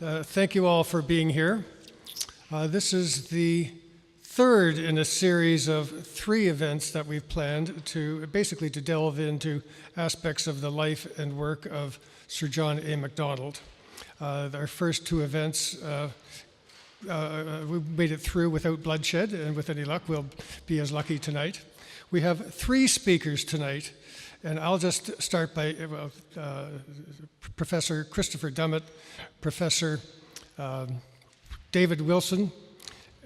Thank you all for being here. This is the third in a series of 3 events that we've planned to basically to delve into aspects of the life and work of Sir John A. Macdonald. Our first 2 events, we made it through without bloodshed, and with any luck, we'll be as lucky tonight. We have 3 speakers tonight, and I'll just start by Professor Christopher Dummitt, Professor David Wilson,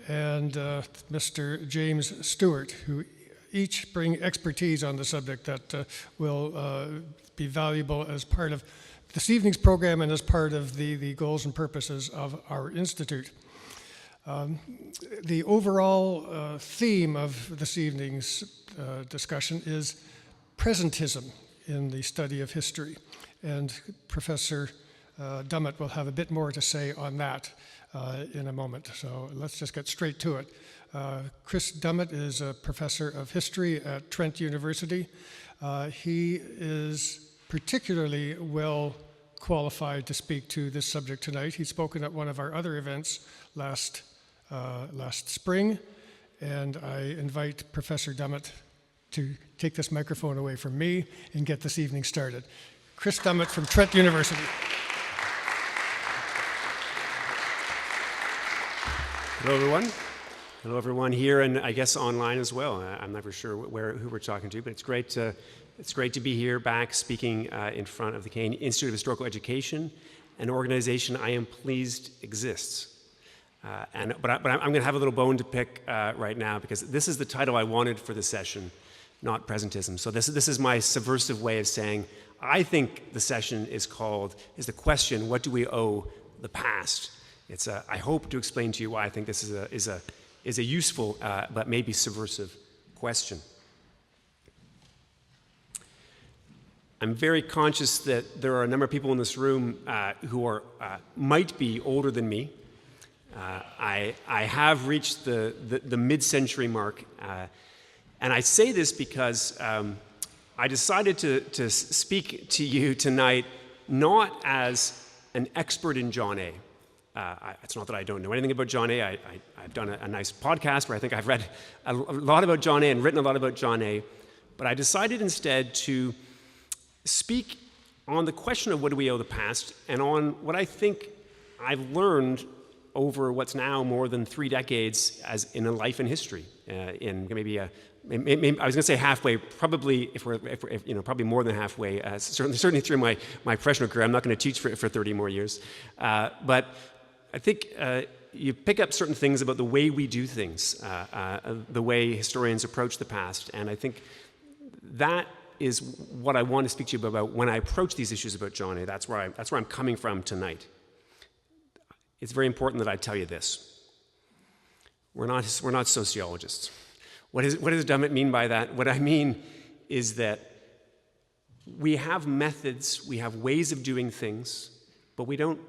and Mr. James Stewart, who each bring expertise on the subject that will be valuable as part of this evening's program and as part of the goals and purposes of our institute. The overall theme of this evening's discussion is presentism in the study of history, and Professor Dummitt will have a bit more to say on that in a moment. So let's just get straight to it. Chris Dummitt is a professor of history at Trent University. He is particularly well qualified to speak to this subject tonight. He's spoken at one of our other events last spring, and I invite Professor Dummitt to take this microphone away from me and get this evening started. Chris Dummitt from Trent University. Hello, everyone. Hello, everyone here, and I guess online as well. I'm never sure who we're talking to, but it's great to be here back speaking in front of the Canadian Institute of Historical Education, an organization I am pleased exists. But I'm going to have a little bone to pick right now, because this is the title I wanted for the session, not presentism. So this is my subversive way of saying I think the session is the question, what do we owe the past? I hope to explain to you why I think this is a useful but maybe subversive question. I'm very conscious that there are a number of people in this room who might be older than me. I have reached the mid-century mark, and I say this because I decided to speak to you tonight not as an expert in John A. It's not that I don't know anything about John A. I've done a nice podcast where I think I've read a lot about John A. and written a lot about John A. But I decided instead to speak on the question of what do we owe the past, and on what I think I've learned over what's now more than 3 decades as in a life in history. In maybe I was going to say halfway, probably if probably more than halfway. Certainly through my professional career. I'm not going to teach for 30 more years, but I think you pick up certain things about the way we do things, the way historians approach the past, and I think that is what I want to speak to you about when I approach these issues about John A. That's where I'm coming from tonight. It's very important that I tell you this: we're not sociologists. What does Dummitt mean by that? What I mean is that we have methods, we have ways of doing things, but we don't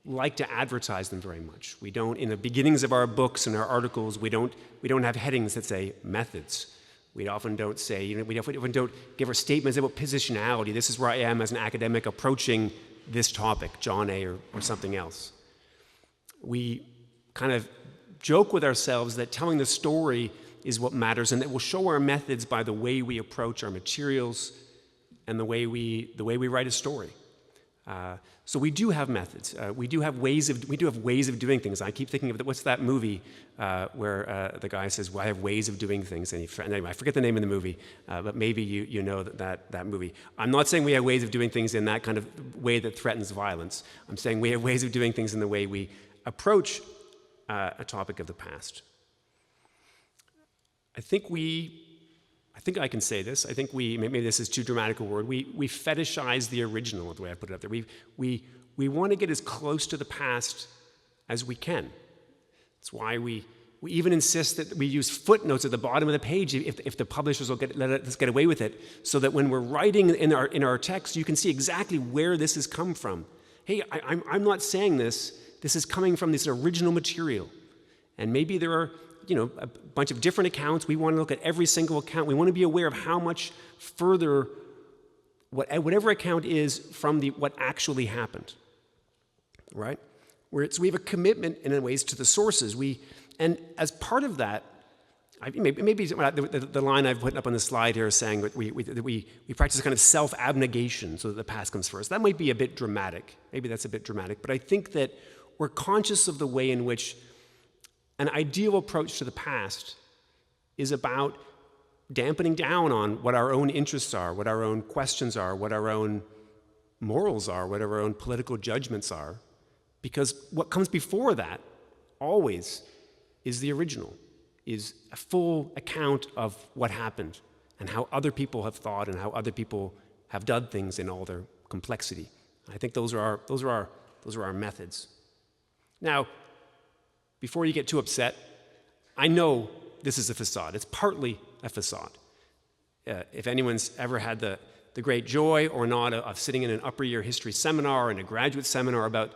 like to advertise them very much. We don't, in the beginnings of our books and our articles, we don't have headings that say methods. We often don't say, we often don't give our statements about positionality. This is where I am as an academic approaching this topic, John A. or something else. We kind of joke with ourselves that telling the story is what matters, and that we'll show our methods by the way we approach our materials and the way we write a story. So we do have methods. We do have ways of doing things. I keep thinking of what's that movie where the guy says, "Well, I have ways of doing things," and anyway, I forget the name of the movie, but maybe you know that movie. I'm not saying we have ways of doing things in that kind of way that threatens violence. I'm saying we have ways of doing things in the way we approach a topic of the past. I think I can say this. I think maybe this is too dramatic a word. We fetishize the original, the way I put it up there. We want to get as close to the past as we can. That's why we even insist that we use footnotes at the bottom of the page if the publishers will let us get away with it, so that when we're writing in our text, you can see exactly where this has come from. Hey, I'm not saying this. This is coming from this original material. And maybe there are a bunch of different accounts. We want to look at every single account. We want to be aware of how much further whatever account is from what actually happened, right? So we have a commitment in ways to the sources. And as part of that, maybe the line I've put up on the slide here is saying that we practice a kind of self-abnegation so that the past comes first. That might be a bit dramatic. Maybe that's a bit dramatic. But I think that we're conscious of the way in which an ideal approach to the past is about dampening down on what our own interests are, what our own questions are, what our own morals are, what our own political judgments are. Because what comes before that always is the original, is a full account of what happened and how other people have thought and how other people have done things in all their complexity. I think those are our methods. Now, before you get too upset, I know this is a facade. It's partly a facade. If anyone's ever had the great joy or not of sitting in an upper year history seminar and a graduate seminar about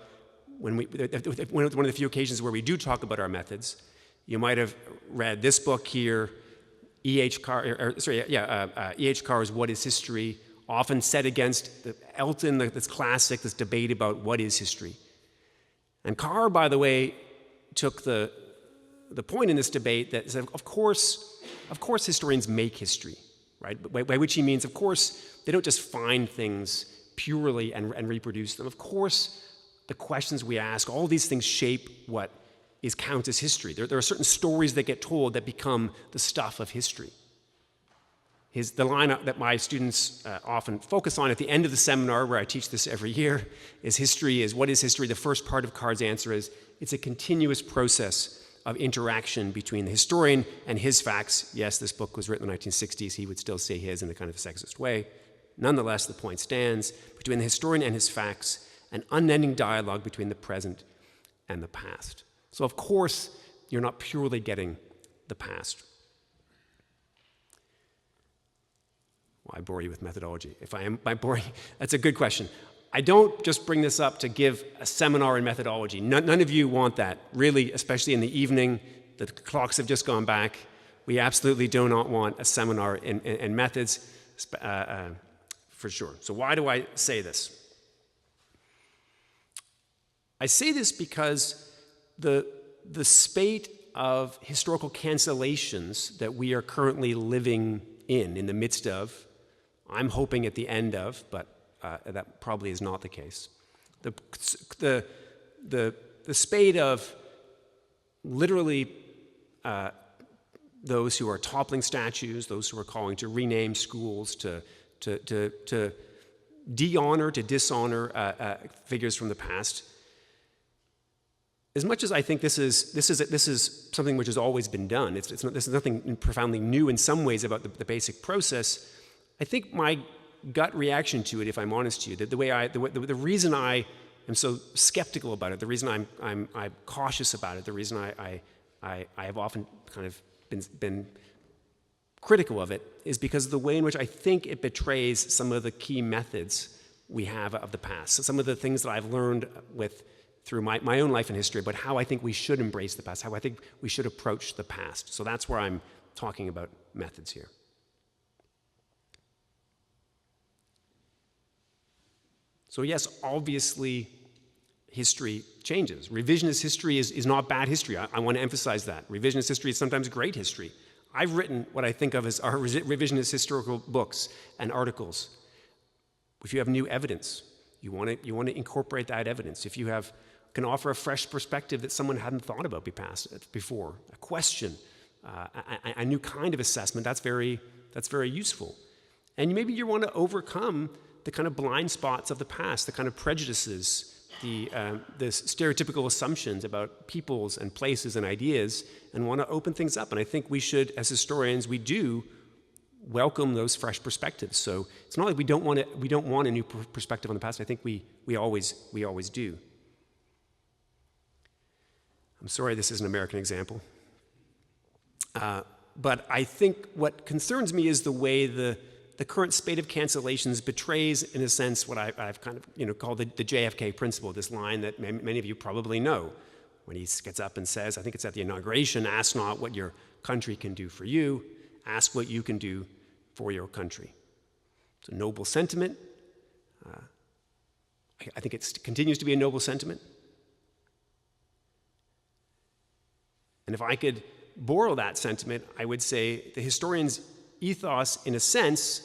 one of the few occasions where we do talk about our methods, you might have read this book here, E.H. Carr's What is History, often set against Elton, this classic, this debate about what is history. And Carr, by the way, took the point in this debate that said, of course historians make history, right? By which he means, of course, they don't just find things purely and reproduce them. Of course, the questions we ask, all these things shape what counts as history. There are certain stories that get told that become the stuff of history. The line that my students often focus on at the end of the seminar, where I teach this every year, what is history? The first part of Carr's answer is, it's a continuous process of interaction between the historian and his facts. Yes, this book was written in the 1960s. He would still say his in a kind of sexist way. Nonetheless, the point stands. Between the historian and his facts, an unending dialogue between the present and the past. So, of course, you're not purely getting the past. Well, I bore you with methodology. If I am by boring, that's a good question. I don't just bring this up to give a seminar in methodology. None of you want that, really, especially in the evening. The clocks have just gone back. We absolutely do not want a seminar in methods, for sure. So why do I say this? I say this because the spate of historical cancellations that we are currently living in the midst of, I'm hoping at the end of, but that probably is not the case. The spate of literally those who are toppling statues, those who are calling to rename schools, to de-honor, to dishonor figures from the past. As much as I think this is something which has always been done, this is nothing profoundly new in some ways about the basic process. I think my gut reaction to it, if I'm honest to you, that the reason I am so skeptical about it, the reason I'm cautious about it, the reason I have often kind of been critical of it, is because of the way in which I think it betrays some of the key methods we have of the past. So some of the things that I've learned through my own life and history about how I think we should embrace the past, how I think we should approach the past. So that's where I'm talking about methods here. So yes, obviously, history changes. Revisionist history is not bad history. I want to emphasize that. Revisionist history is sometimes great history. I've written what I think of as our revisionist historical books and articles. If you have new evidence, you want to incorporate that evidence. If you can offer a fresh perspective that someone hadn't thought about before, a question, a new kind of assessment, that's very useful. And maybe you want to overcome the kind of blind spots of the past, the kind of prejudices, the stereotypical assumptions about peoples and places and ideas, and want to open things up. And I think we should, as historians, we do welcome those fresh perspectives. So it's not like we don't want a new perspective on the past. I think we always do. I'm sorry this is an American example. But I think what concerns me is the way the current spate of cancellations betrays, in a sense, what I've kind of called the JFK principle, this line that many of you probably know, when he gets up and says, I think it's at the inauguration, ask not what your country can do for you, ask what you can do for your country. It's a noble sentiment. I think it continues to be a noble sentiment. And if I could borrow that sentiment, I would say the historian's ethos, in a sense,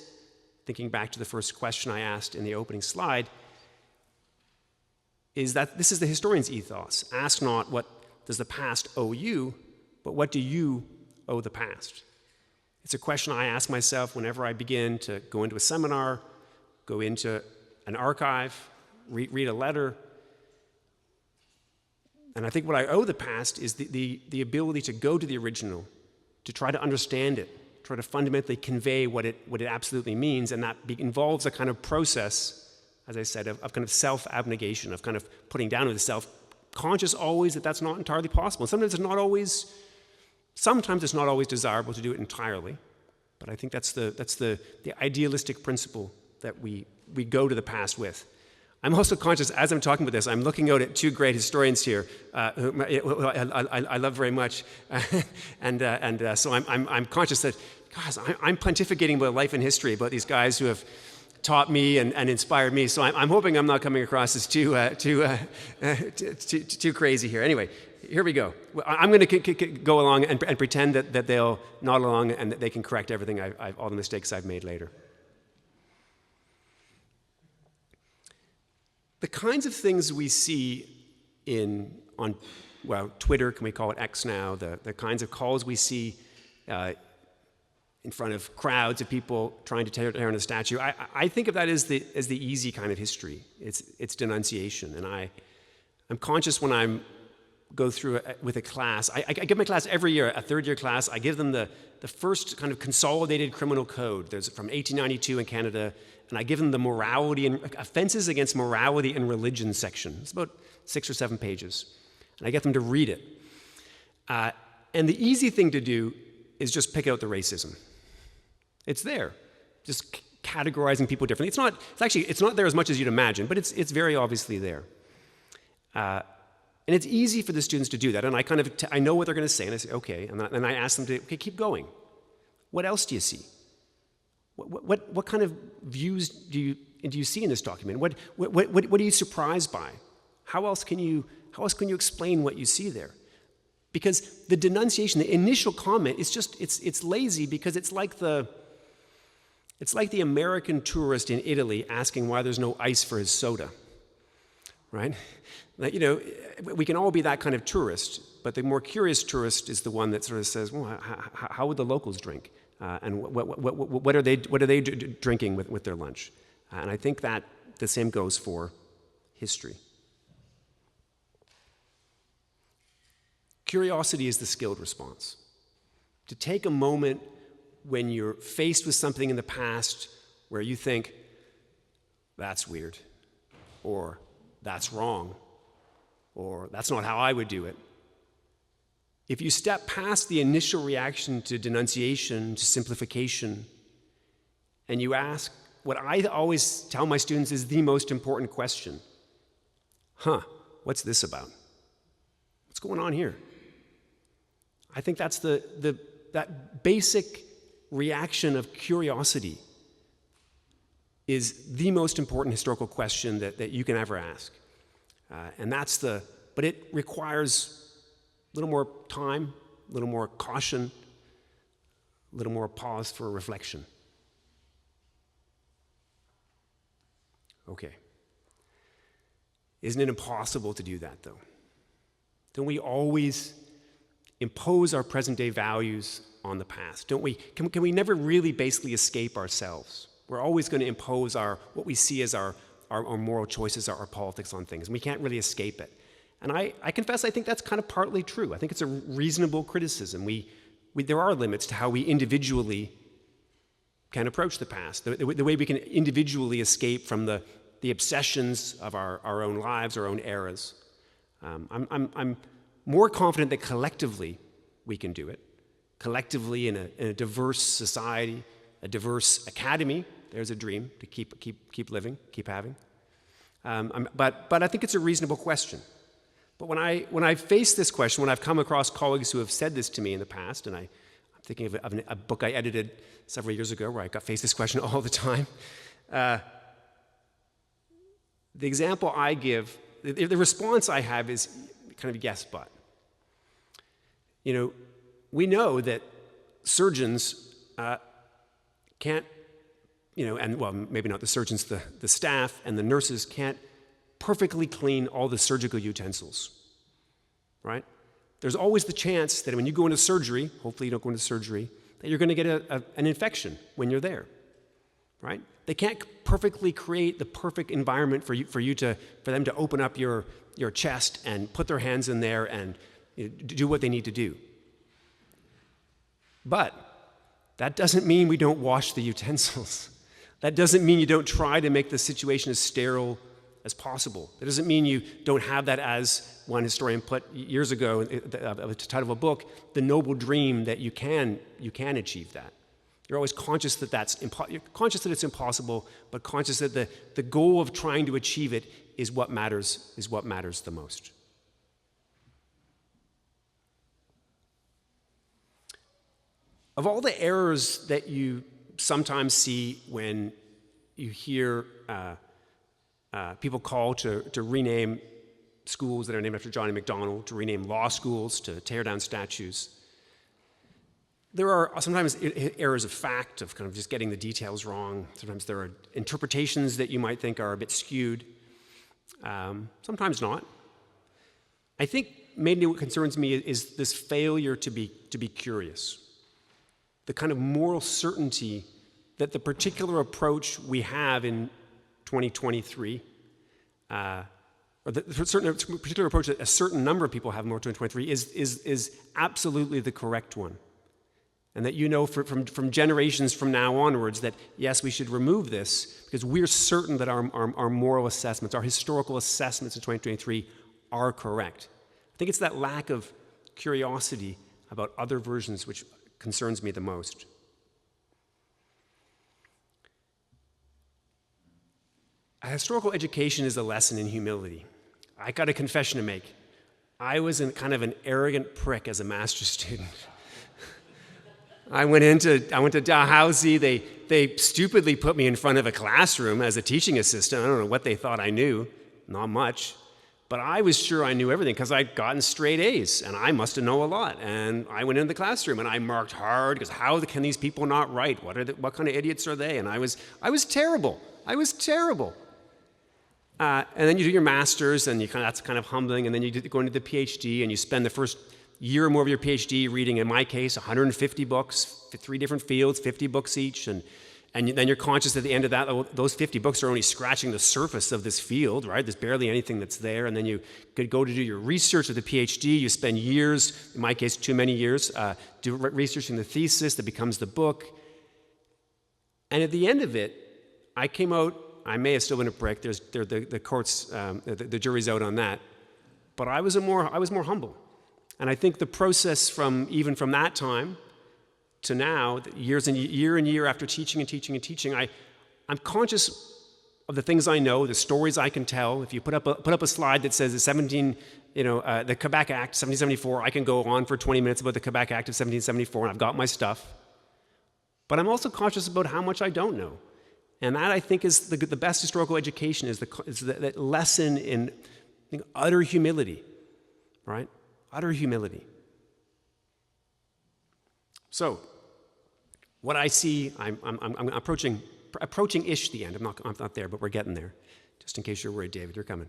thinking back to the first question I asked in the opening slide, is that this is the historian's ethos. Ask not what does the past owe you, but what do you owe the past? It's a question I ask myself whenever I begin to go into a seminar, go into an archive, read a letter. And I think what I owe the past is the ability to go to the original, to try to understand it, try to fundamentally convey what it absolutely means, and that involves a kind of process, as I said, of kind of self-abnegation, of kind of putting down to the self, conscious always that that's not entirely possible. Sometimes it's not always desirable to do it entirely, but I think that's the idealistic principle that we go to the past with. I'm also conscious, as I'm talking about this, I'm looking out at two great historians here, who I love very much, so I'm conscious that, gosh, I'm pontificating about life and history, about these guys who have taught me and inspired me. So I'm hoping I'm not coming across as too crazy here. Anyway, here we go. I'm going to go along and pretend that they'll nod along and that they can correct everything, all the mistakes I've made later. The kinds of things we see on Twitter, can we call it X now, the kinds of calls we see in front of crowds of people trying to tear down a statue, I think of that as the easy kind of history. It's denunciation. And I'm conscious when I go through it with a class, I give my class every year, a third-year class, I give them the first kind of consolidated criminal code. There's from 1892 in Canada, and I give them the morality and offenses against morality and religion section. It's about 6 or 7 pages. And I get them to read it. And the easy thing to do is just pick out the racism. It's there, just categorizing people differently. It's not there as much as you'd imagine, but it's very obviously there. And it's easy for the students to do that. And I know what they're going to say, and I say, okay. And I ask them to, okay, keep going. What else do you see? What kind of views do you see in this document? What are you surprised by? How else can you explain what you see there? Because the denunciation, the initial comment, it's lazy because it's like the American tourist in Italy asking why there's no ice for his soda, right? Like, we can all be that kind of tourist, but the more curious tourist is the one that sort of says, well, how would the locals drink? And what are they drinking with their lunch? And I think that the same goes for history. Curiosity is the skilled response. To take a moment when you're faced with something in the past where you think, that's weird, or that's wrong, or that's not how I would do it. If you step past the initial reaction to denunciation, to simplification, and you ask what I always tell my students is the most important question, what's this about? What's going on here? I think that's that basic reaction of curiosity is the most important historical question that you can ever ask. But it requires a little more time, a little more caution, a little more pause for reflection. Okay. Isn't it impossible to do that, though? Don't we always impose our present-day values on the past? Don't we? Can we never really basically escape ourselves? We're always going to impose what we see as our moral choices, our politics on things, and we can't really escape it. And I confess I think that's kind of partly true. I think it's a reasonable criticism. There are limits to how we individually can approach the past, the way we can individually escape from the obsessions of our own lives, our own eras. I'm more confident that collectively we can do it. Collectively in a diverse society, a diverse academy, there's a dream to keep living, keep having. But I think it's a reasonable question. But when I face this question, when I've come across colleagues who have said this to me in the past, and I'm thinking of a book I edited several years ago where I got faced this question all the time. The example I give, the response I have is kind of yes, but. We know that surgeons can't, and well, maybe not the surgeons, the staff and the nurses can't perfectly clean all the surgical utensils, right? There's always the chance that when you go into surgery, hopefully you don't go into surgery, that you're going to get an infection when you're there, right? They can't perfectly create the perfect environment for them to open up your chest and put their hands in there and do what they need to do. But that doesn't mean we don't wash the utensils. That doesn't mean you don't try to make the situation as sterile as possible. That doesn't mean you don't have that, as one historian put years ago, the title of a book, the noble dream that you can achieve that. You're always conscious that you're conscious that it's impossible, but conscious that the goal of trying to achieve it is what matters the most. Of all the errors that you sometimes see when you hear people call to rename schools that are named after Johnny MacDonald, to rename law schools, to tear down statues, there are sometimes errors of fact, of kind of just getting the details wrong. Sometimes there are interpretations that you might think are a bit skewed. Sometimes not. I think mainly what concerns me is this failure to be curious. The kind of moral certainty that the particular approach we have in 2023, or the particular approach that a certain number of people have in 2023 is absolutely the correct one. And that from generations from now onwards that, yes, we should remove this because we're certain that our moral assessments, our historical assessments in 2023 are correct. I think it's that lack of curiosity about other versions which concerns me the most. A historical education is a lesson in humility. I got a confession to make. I was kind of an arrogant prick as a master's student. I went to Dalhousie. They stupidly put me in front of a classroom as a teaching assistant. I don't know what they thought I knew, not much. But I was sure I knew everything because I'd gotten straight A's, and I must have known a lot. And I went into the classroom, and I marked hard because how can these people not write? What kind of idiots are they? And I was terrible. I was terrible. And then you do your master's, and that's kind of humbling. And then you go into the PhD, and you spend the first year or more of your PhD reading, in my case, 150 books, 3 different fields, 50 books each. And then you're conscious at the end of that, those 50 books are only scratching the surface of this field, right? There's barely anything that's there. And then you could go to do your research with the PhD. You spend years, in my case, too many years, researching the thesis that becomes the book. And at the end of it, I came out, I may have still been a prick. The courts, the jury's out on that. But I was more humble. And I think the process even from that time to now, year and year after teaching, I'm conscious of the things I know, the stories I can tell. If you put up a slide that says the Quebec Act, 1774, I can go on for 20 minutes about the Quebec Act of 1774, and I've got my stuff. But I'm also conscious about how much I don't know. And that, I think, is the best historical education, is that lesson in utter humility, right? Utter humility. So, what I see, I'm approaching-ish the end. I'm not there, but we're getting there. Just in case you're worried, David, you're coming.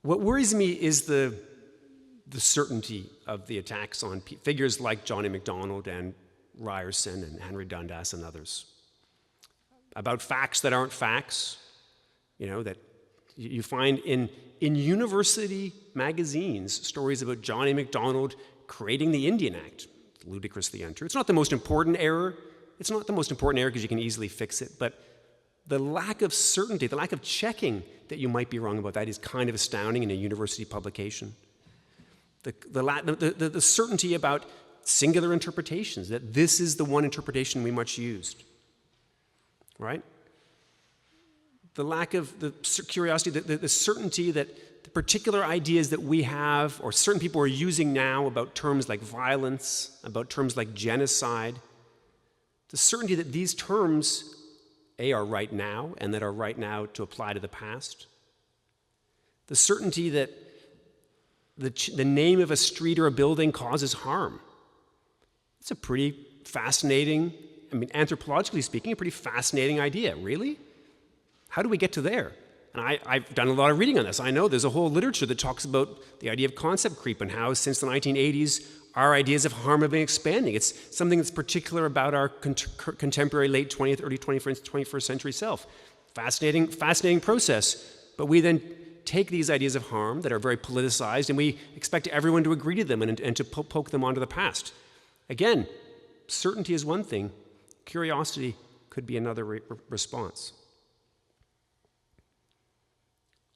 What worries me is the certainty of the attacks on figures like Johnny MacDonald and Ryerson and Henry Dundas and others. About facts that aren't facts, that you find in university magazines stories about Johnny MacDonald creating the Indian Act. Ludicrously untrue. It's not the most important error. It's not the most important error because you can easily fix it, but the lack of certainty, the lack of checking that you might be wrong about that is kind of astounding in a university publication. The certainty about singular interpretations, that this is the one interpretation we much used, right? The lack of the curiosity, the certainty that the particular ideas that we have, or certain people are using now about terms like violence, about terms like genocide, the certainty that these terms, are right now, and that are right now to apply to the past. The certainty that the name of a street or a building causes harm. It's a pretty fascinating, anthropologically speaking, a pretty fascinating idea. Really? How do we get to there? And I've done a lot of reading on this. I know there's a whole literature that talks about the idea of concept creep and how since the 1980s, our ideas of harm have been expanding. It's something that's particular about our contemporary late 20th, early 21st century self. Fascinating process. But we then take these ideas of harm that are very politicized and we expect everyone to agree to them and to poke them onto the past. Again, certainty is one thing. Curiosity could be another response.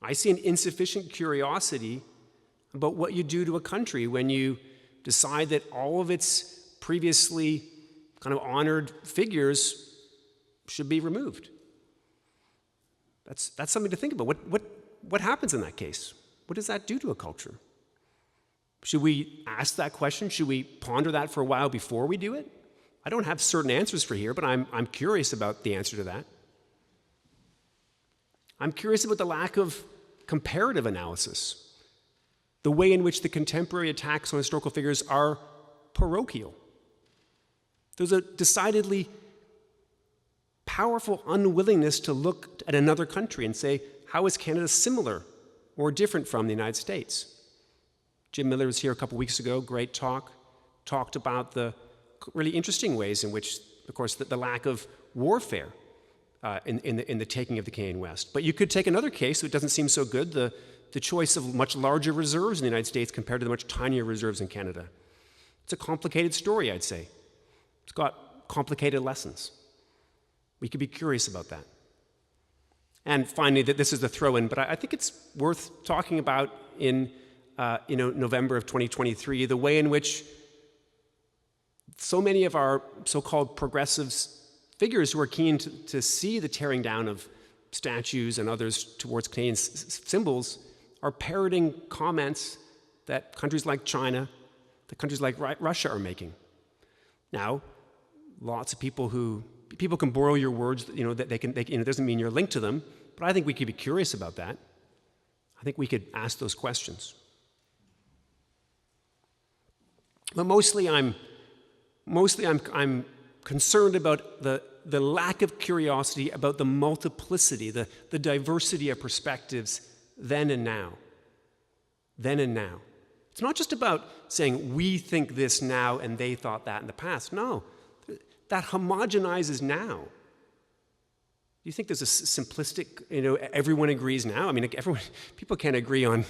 I see an insufficient curiosity about what you do to a country when you decide that all of its previously kind of honored figures should be removed. That's something to think about. What happens in that case? What does that do to a culture? Should we ask that question? Should we ponder that for a while before we do it? I don't have certain answers for here, but I'm curious about the answer to that. I'm curious about the lack of comparative analysis, the way in which the contemporary attacks on historical figures are parochial. There's a decidedly powerful unwillingness to look at another country and say, how is Canada similar or different from the United States? Jim Miller was here a couple weeks ago, great talk, talked about the really interesting ways in which, of course, the lack of warfare in the taking of the Canadian West. But you could take another case that doesn't seem so good, the choice of much larger reserves in the United States compared to the much tinier reserves in Canada. It's a complicated story, I'd say. It's got complicated lessons. We could be curious about that. And finally, this is the throw-in, but I think it's worth talking about in November of 2023, the way in which so many of our so-called progressives figures who are keen to see the tearing down of statues and others towards Canadian symbols are parroting comments that countries like China, that countries like Russia are making. Now, lots of people can borrow your words, that it doesn't mean you're linked to them, but I think we could be curious about that. I think we could ask those questions. But mostly I'm concerned about the lack of curiosity about the multiplicity, the diversity of perspectives then and now. Then and now. It's not just about saying we think this now and they thought that in the past. No, that homogenizes now. Do you think there's a simplistic, everyone agrees now? People can't agree on,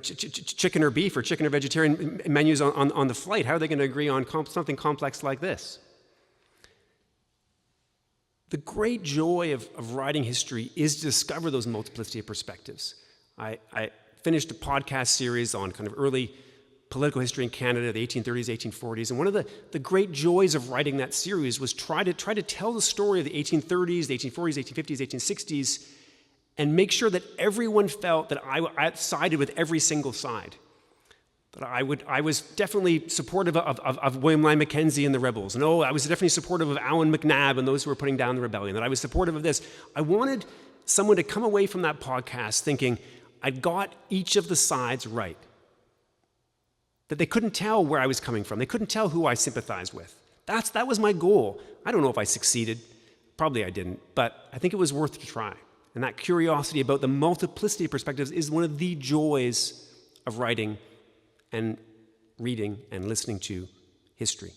chicken or beef or chicken or vegetarian menus on the flight. How are they going to agree on something complex like this? The great joy of writing history is to discover those multiplicity of perspectives. I finished a podcast series on kind of early political history in Canada, the 1830s, 1840s, and one of the great joys of writing that series was try to tell the story of the 1830s, the 1840s, 1850s, 1860s, and make sure that everyone felt that I sided with every single side. That I was definitely supportive of William Lyon Mackenzie and the rebels. No, I was definitely supportive of Allan MacNab and those who were putting down the rebellion. That I was supportive of this. I wanted someone to come away from that podcast thinking, I got each of the sides right. That they couldn't tell where I was coming from. They couldn't tell who I sympathized with. That was my goal. I don't know if I succeeded. Probably I didn't, but I think it was worth to try. And that curiosity about the multiplicity of perspectives is one of the joys of writing and reading and listening to history.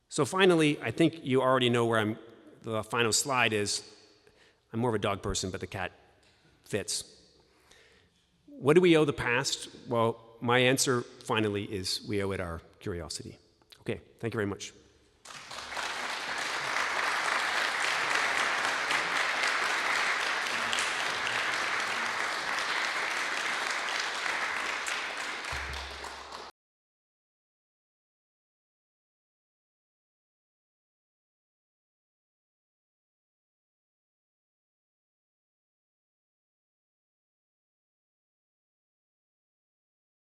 So finally, I think you already know where the final slide is. I'm more of a dog person, but the cat fits. What do we owe the past? Well, my answer finally is we owe it our curiosity. Okay, thank you very much.